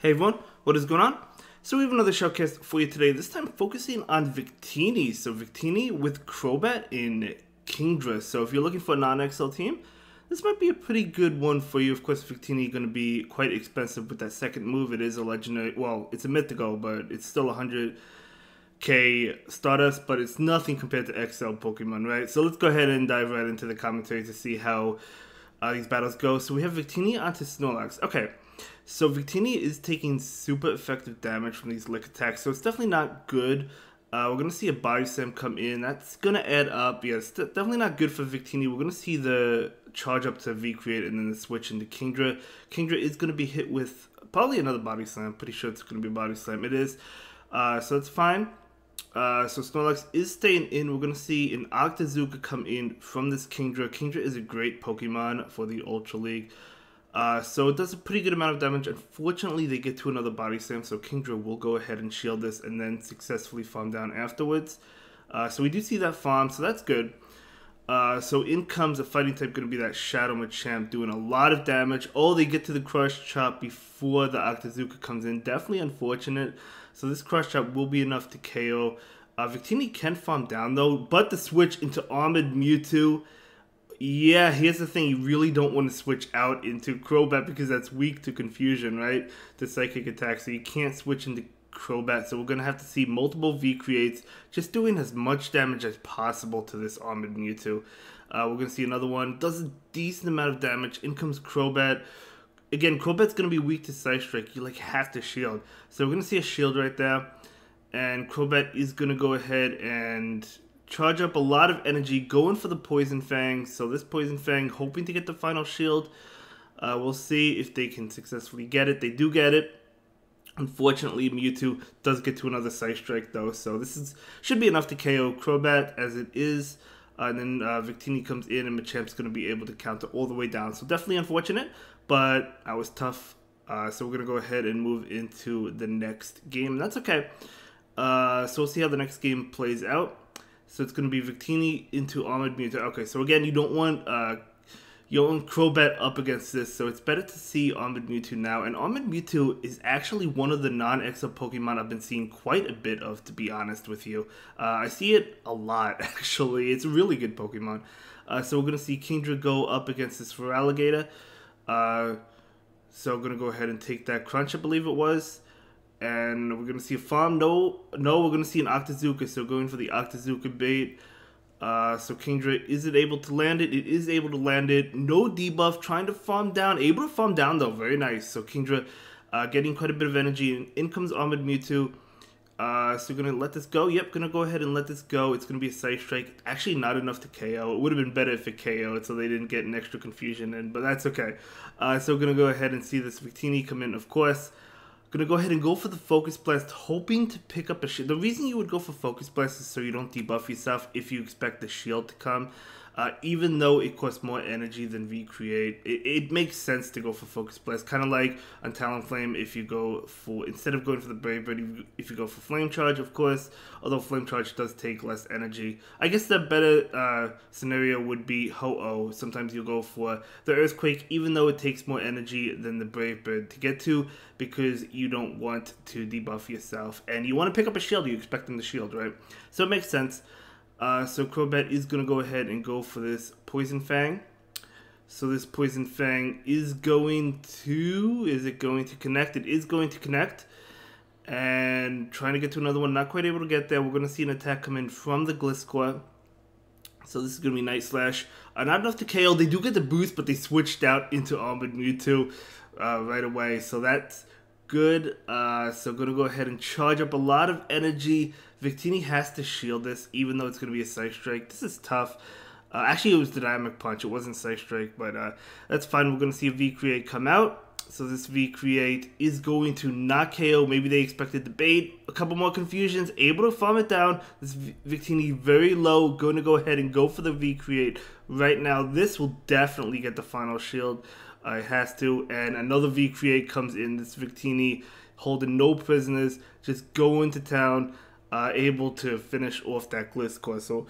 Hey everyone, what is going on? So we have another showcase for you today, this time focusing on Victini. So Victini with Crobat in Kingdra. So if you're looking for a non-XL team, this might be a pretty good one for you. Of course, Victini going to be quite expensive with that second move. It is a legendary, well, it's a mythical, but it's still 100k Stardust, but it's nothing compared to XL Pokemon, right? So let's go ahead and dive right into the commentary to see how these battles go. So we have Victini onto Snorlax. Okay. So Victini is taking super effective damage from these lick attacks, so it's definitely not good. We're going to see a Body Slam come in. That's going to add up. Yeah, it's definitely not good for Victini. We're going to see the charge up to V-Create and then the switch into Kingdra. Kingdra is going to be hit with probably another Body Slam. Pretty sure it's going to be a Body Slam. It is. So it's fine. So Snorlax is staying in. We're going to see an Octazooka come in from this Kingdra. Kingdra is a great Pokemon for the Ultra League. So it does a pretty good amount of damage. Unfortunately, they get to another Body Slam, so Kingdra will go ahead and shield this and then successfully farm down afterwards. So we do see that farm, so that's good. So in comes a fighting type, going to be that Shadow Machamp, doing a lot of damage. Oh, they get to the Crush Chop before the Octazooka comes in. Definitely unfortunate. So this Crush Chop will be enough to KO. Victini can farm down, though, but the switch into Armored Mewtwo... Yeah, here's the thing, you really don't want to switch out into Crobat because that's weak to Confusion, right? To Psychic Attack, so you can't switch into Crobat, so we're going to have to see multiple V-Creates just doing as much damage as possible to this Armored Mewtwo. We're going to see another one, does a decent amount of damage, in comes Crobat. Again, Crobat's going to be weak to Side Strike, you have to shield. So we're going to see a shield right there, and Crobat is going to go ahead and... charge up a lot of energy, going for the Poison Fang. So this Poison Fang, hoping to get the final shield. We'll see if they can successfully get it. They do get it. Unfortunately, Mewtwo does get to another Side Strike, though. So this should be enough to KO Crobat as it is. And then Victini comes in, and Machamp's going to be able to counter all the way down. So definitely unfortunate, but that was tough. So we're going to go ahead and move into the next game. That's okay. So we'll see how the next game plays out. So it's going to be Victini into Armored Mewtwo. Okay, so again, you don't want Crobat up against this, so it's better to see Armored Mewtwo now. And Armored Mewtwo is actually one of the non-XL Pokemon I've been seeing quite a bit of, to be honest with you. I see it a lot, actually. It's a really good Pokemon. So we're going to see Kingdra go up against this Feraligatr. So we're going to go ahead and take that Crunch, I believe it was. And we're going to see a farm. No, we're going to see an Octazooka. So going for the Octazooka bait. So Kingdra, is it able to land it? It is able to land it. No debuff, trying to farm down. Able to farm down, though. Very nice. So Kingdra getting quite a bit of energy. And in comes Armored Mewtwo. So we're going to let this go. Yep, going to go ahead and let this go. It's going to be a Side Strike. Actually, not enough to KO. It would have been better if it KO'd, so they didn't get an extra Confusion in. But that's okay. So we're going to go ahead and see this Victini come in, of course. Going to go ahead and go for the Focus Blast, hoping to pick up a shield. The reason you would go for Focus Blast is so you don't debuff yourself if you expect the shield to come. Even though it costs more energy than V-Create, it makes sense to go for Focus Blast. Kind of like on Talonflame, if you go for, instead of going for the Brave Bird, if you go for Flame Charge, of course. Although Flame Charge does take less energy. I guess the better scenario would be Ho-Oh. Sometimes you'll go for the Earthquake, even though it takes more energy than the Brave Bird to get to, because you don't want to debuff yourself. And you want to pick up a shield, you expect them to shield, right? So it makes sense. So Crobat is going to go ahead and go for this Poison Fang. So this Poison Fang is going to... Is it going to connect? It is going to connect. And trying to get to another one. Not quite able to get there. We're going to see an attack come in from the Gliscor. So this is going to be Night Slash. Not enough to KO. They do get the boost, but they switched out into Armored Mewtwo right away. So that's good. So going to go ahead and charge up a lot of energy. Victini has to shield this, even though it's going to be a Side Strike. This is tough. Actually, it was Dynamic Punch. It wasn't Side Strike, but that's fine. We're going to see a V-Create come out. So this V-Create is going to not KO. Maybe they expected the bait. A couple more confusions. Able to farm it down. This Victini very low. Going to go ahead and go for the V-Create right now. This will definitely get the final shield. It has to. And another V-Create comes in. This Victini holding no prisoners. Just going to town. Able to finish off that Gliscor. So,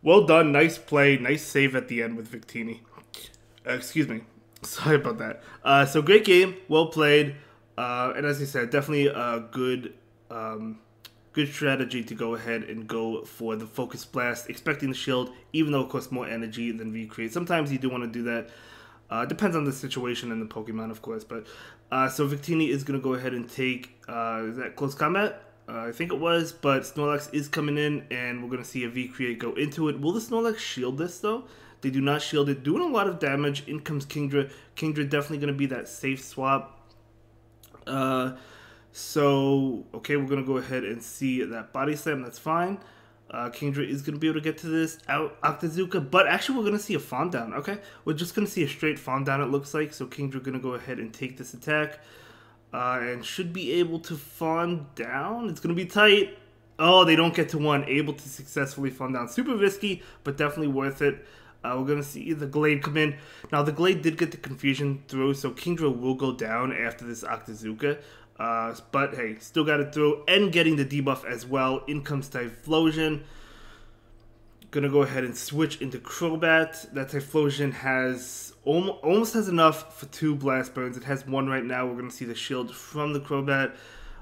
well done. Nice play. Nice save at the end with Victini. Excuse me. Sorry about that. So, great game. Well played. And as I said, definitely a good strategy to go ahead and go for the Focus Blast, expecting the shield, even though it costs more energy than Recreate. Sometimes you do want to do that. Depends on the situation and the Pokemon, of course. But so Victini is going to go ahead and take, is that Close Combat? I think it was, but Snorlax is coming in, and we're going to see a V-Create go into it. Will the Snorlax shield this, though? They do not shield it. Doing a lot of damage. In comes Kingdra. Kingdra definitely going to be that safe swap. So, okay, we're going to go ahead and see that Body Slam. That's fine. Kingdra is going to be able to get to this Octazooka, but actually we're going to see a Farm Down. Okay, we're just going to see a straight Farm Down, it looks like. So Kingdra going to go ahead and take this attack. And should be able to farm down. It's going to be tight. Oh, they don't get to one. Able to successfully farm down. Super risky, but definitely worth it. We're going to see the Glade come in. Now, the Glade did get the Confusion through, so Kingdra will go down after this Octazooka. But, hey, still got it through. And getting the debuff as well. In comes Typhlosion. Gonna go ahead and switch into Crobat. That Typhlosion has almost has enough for 2 Blast Burns. It has 1 right now. We're gonna see the shield from the Crobat,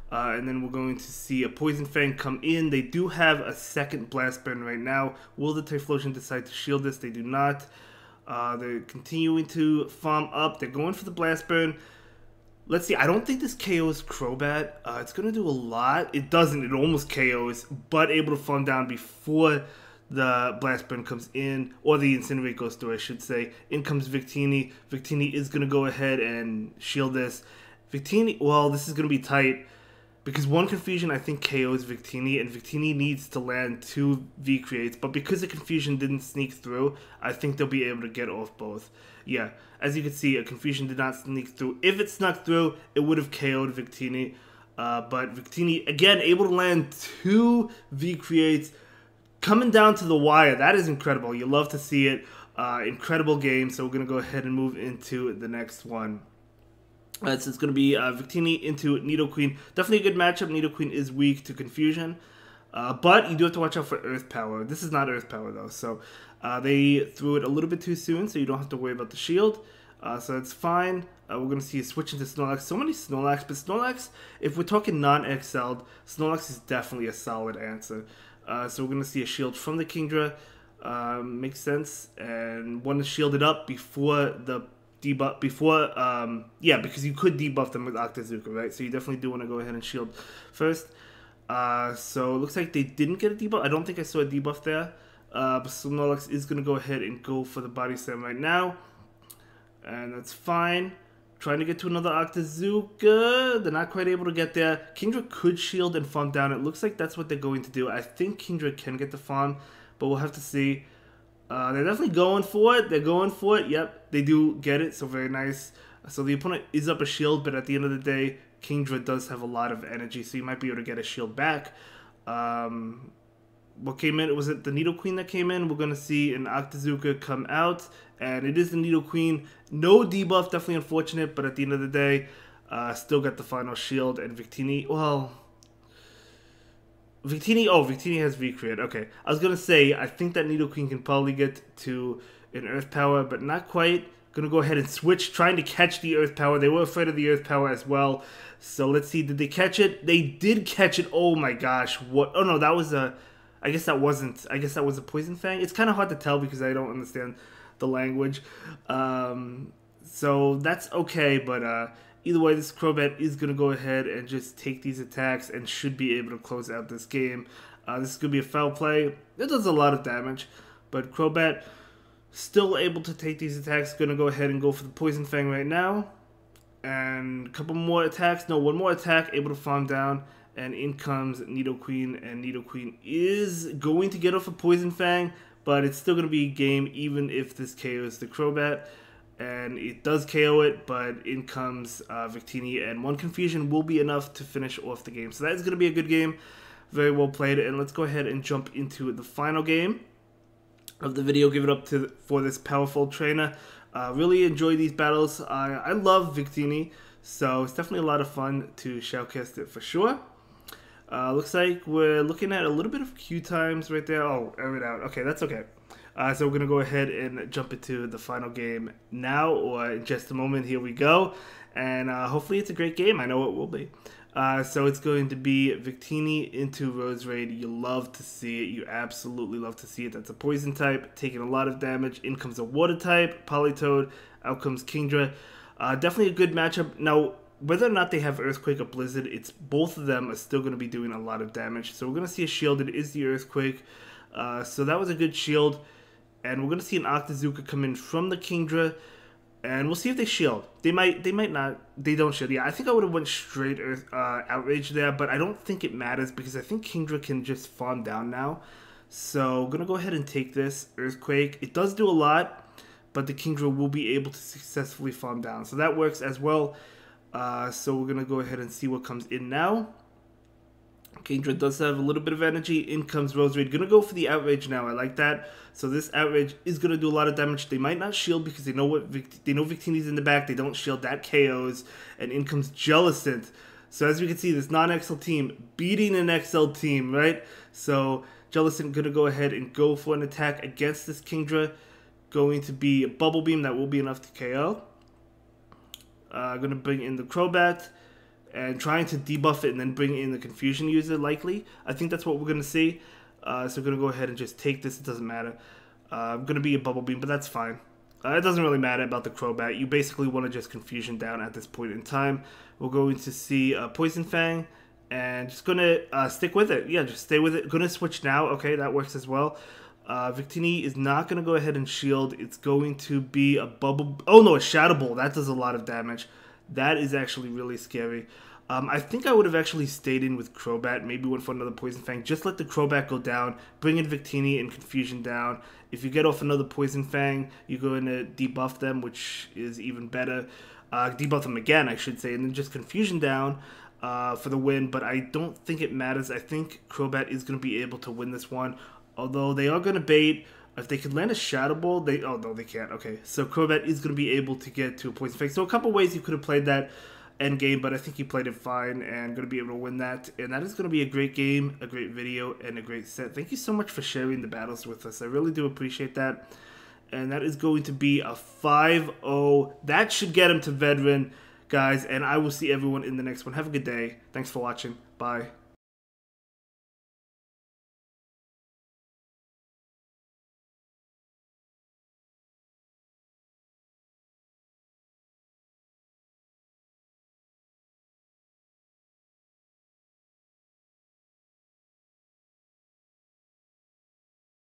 and then we're going to see a Poison Fang come in. They do have a second Blast Burn right now. Will the Typhlosion decide to shield this? They do not. They're continuing to farm up. They're going for the Blast Burn. Let's see. I don't think this KOs Crobat. It's gonna do a lot. It doesn't. It almost KOs, but able to farm down before the Blast Burn comes in, or the Incinerate goes through, I should say. In comes Victini. Victini is going to go ahead and shield this. Victini, well, this is going to be tight, because 1 Confusion, I think, KOs Victini, and Victini needs to land 2 V-Creates, but because the Confusion didn't sneak through, I think they'll be able to get off both. Yeah, as you can see, a Confusion did not sneak through. If it snuck through, it would have KO'd Victini, but Victini, again, able to land 2 V-Creates, coming down to the wire. That is incredible. You love to see it. Incredible game. So we're going to go ahead and move into the next one. So it's going to be Victini into Nidoqueen. Definitely a good matchup. Nidoqueen is weak to Confusion. But you do have to watch out for Earth Power. This is not Earth Power, though. So they threw it a little bit too soon, so you don't have to worry about the shield. So that's fine. We're going to see a switch into Snorlax. So many Snorlax. But Snorlax, if we're talking non-XL'd, Snorlax is definitely a solid answer. So we're going to see a shield from the Kingdra. Makes sense. And want to shield it up before the debuff. Yeah, because you could debuff them with Octazooka, right? So you definitely do want to go ahead and shield first. So it looks like they didn't get a debuff. I don't think I saw a debuff there. But Snorlax is going to go ahead and go for the Body Slam right now. And that's fine. Trying to get to another Octazooka. They're not quite able to get there. Kingdra could shield and farm down. It looks like that's what they're going to do. I think Kingdra can get the farm, but we'll have to see. They're definitely going for it. They're going for it. Yep, they do get it, so very nice. So the opponent is up a shield, but at the end of the day, Kingdra does have a lot of energy, so you might be able to get a shield back. What came in? Was it the Nidoqueen that came in? We're going to see an Octazooka come out, and it is the Nidoqueen. No debuff, definitely unfortunate, but at the end of the day, still got the final shield, and Victini, well, Victini has Recreate. Okay, I was going to say, I think that Nidoqueen can probably get to an Earth Power, but not quite. Going to go ahead and switch, trying to catch the Earth Power. They were afraid of the Earth Power as well. So let's see, did they catch it? They did catch it. Oh my gosh, what? Oh no, that was a... I guess that wasn't. I guess that was a Poison Fang. It's kind of hard to tell because I don't understand the language. So that's okay, but either way, this Crobat is going to go ahead and just take these attacks and should be able to close out this game. This is going to be a foul play. It does a lot of damage, but Crobat still able to take these attacks. Going to go ahead and go for the Poison Fang right now. And a couple more attacks. No, one more attack. Able to farm down. And in comes Nidoqueen, and Nidoqueen is going to get off a Poison Fang, but it's still going to be a game even if this KOs the Crobat. And it does KO it, but in comes Victini, and 1 Confusion will be enough to finish off the game. So that is going to be a good game. Very well played, and let's go ahead and jump into the final game of the video. Give it up for this powerful trainer. Really enjoy these battles. I love Victini, so it's definitely a lot of fun to shoutcast it for sure. Looks like we're looking at a little bit of queue times right there. Oh, air it out. Okay, that's okay. So we're going to go ahead and jump into the final game now, or in just a moment. Here we go. And hopefully it's a great game. I know it will be. So it's going to be Victini into Roserade. You love to see it. You absolutely love to see it. That's a poison type, taking a lot of damage. In comes a water type, Politoed. Out comes Kingdra. Definitely a good matchup. Now, whether or not they have Earthquake or Blizzard, it's both of them are still going to be doing a lot of damage. So we're going to see a shield. It is the Earthquake. So that was a good shield. And we're going to see an Octazooka come in from the Kingdra. And we'll see if they shield. They might not. They don't shield. Yeah, I think I would have went straight Earth, Outrage there. But I don't think it matters because I think Kingdra can just farm down now. So I'm going to go ahead and take this Earthquake. It does do a lot. But the Kingdra will be able to successfully farm down. So that works as well. So we're going to go ahead and see what comes in now. Kingdra does have a little bit of energy. In comes Roserade. Going to go for the Outrage now. I like that. So this Outrage is going to do a lot of damage. They might not shield because they know Victini's in the back. They don't shield. That KOs. And in comes Jellicent. So as we can see, this non-XL team beating an XL team, right? So Jellicent going to go ahead and go for an attack against this Kingdra. Going to be a Bubble Beam. That will be enough to KO. Going to bring in the Crobat. And trying to debuff it and then bring in the Confusion user, likely. I think that's what we're going to see. So we're going to go ahead and just take this. It doesn't matter. I'm going to be a Bubble Beam, but that's fine. It doesn't really matter about the Crobat. You basically want to just Confusion down at this point in time. We're going to see Poison Fang. And just going to stick with it. Yeah, just stay with it. Going to switch now. Okay, that works as well. Victini is not going to go ahead and shield. It's going to be a Bubble... Oh, no, a Shadow Ball. That does a lot of damage. That is actually really scary. I think I would have actually stayed in with Crobat. Maybe went for another Poison Fang. Just let the Crobat go down. Bring in Victini and Confusion down. If you get off another Poison Fang, you're going to debuff them, which is even better. Debuff them again, I should say. And then just Confusion down for the win. But I don't think it matters. I think Crobat is going to be able to win this one. Although they are going to bait. If they could land a Shadow Ball, they... Oh, no, they can't. Okay, so Crobat is going to be able to get to a Poison Fang. So a couple ways you could have played that end game, but I think he played it fine and going to be able to win that. And that is going to be a great game, a great video, and a great set. Thank you so much for sharing the battles with us. I really do appreciate that. And that is going to be a 5-0. That should get him to Veteran, guys. And I will see everyone in the next one. Have a good day. Thanks for watching. Bye.